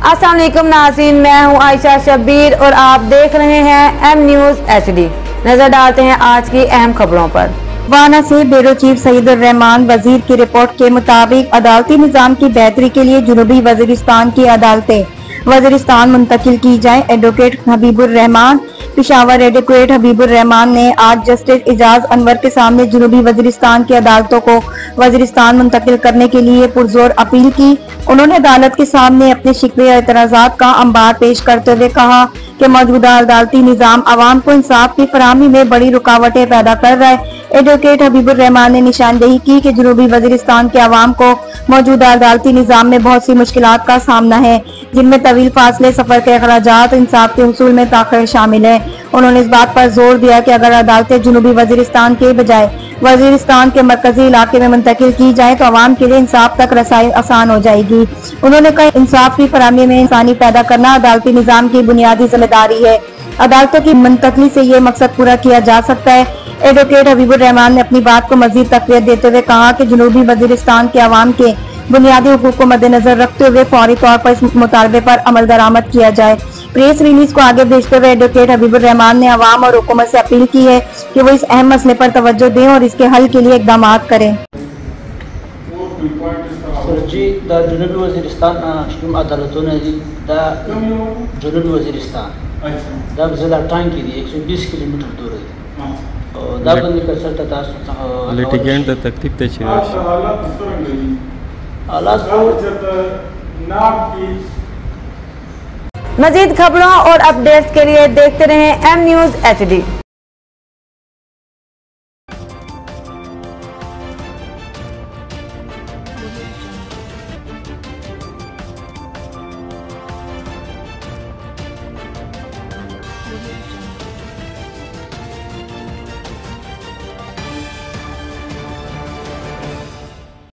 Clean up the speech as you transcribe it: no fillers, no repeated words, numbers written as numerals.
अस्सलाम वालेकुम नाज़रीन, मैं हूं आयशा शब्बीर और आप देख रहे हैं एम न्यूज़ HD। नजर डालते हैं आज की अहम खबरों पर। वाना से ब्यूरो चीफ सईदुर रहमान वजीर की रिपोर्ट के मुताबिक अदालती निजाम की बेहतरी के लिए जनूबी वजीरिस्तान की अदालतें वजीरिस्तान मुंतकिल की जाएं। एडवोकेट हबीबुर रहमान पिशावर एडवोकेट हबीबुर रहमान ने आज जस्टिस इजाज अनवर के सामने जनूबी वजीरिस्तान की अदालतों को वजीरिस्तान मुंतकिल करने के लिए पुरजोर अपील की। उन्होंने अदालत के सामने अपने शिकवे और एतराजात का अंबार पेश करते हुए कहा कि मौजूदा अदालती निजाम आवाम को इंसाफ की फराहमी में बड़ी रुकावटें पैदा कर रहा है। एडवोकेट हबीबुर रहमान ने निशानदेही की कि जनूबी वजीरिस्तान के अवाम को मौजूदा अदालती निजाम में बहुत सी मुश्किलात का सामना है, जिनमें तवील फासले, सफर के अखराजात, इंसाफ के हुसूल में ताख़ीर शामिल है। उन्होंने इस बात पर जोर दिया कि अगर अदालतें जनूबी वजीरिस्तान के बजाय वजीरिस्तान के मरकजी इलाके में मुंतकिल की जाए तो अवाम के लिए इंसाफ तक रसाई आसान हो जाएगी। उन्होंने कहा, इंसाफ की फराहमी में इंसानी पैदा करना अदालती निजाम की बुनियादी जिम्मेदारी है। अदालतों की मुंतकली से ये मकसद पूरा किया जा सकता है। एडवोकेट हबीबुर रहमान ने अपनी बात को मजीद तक़वियत देते हुए कहा कि जनूबी वजीरिस्तान के अवाम के बुनियादी हुकूक को मद्देनजर रखते हुए फौरी तौर पर इस मुतालबे पर अमल दरामद किया जाए। प्रेस रिलीज को आगे भेजते हुए एडवोकेट हबीबुर रहमान ने अवाम और हुकूमत से अपील की है कि वो इस अहम मसले पर तवज्जो दें और इसके हल के लिए इक़दाम करें। जी दा जनूबी वजीरिस्तान अदालतों ने जनूबी वजीरिस्तान दा जिला टांगी 120 किलोमीटर दूर है और दा बंद कर सकता था लिटिगेंट तकलीफ तेची मजीद खबरों और अपडेट्स के लिए देखते रहें एम न्यूज़ HD।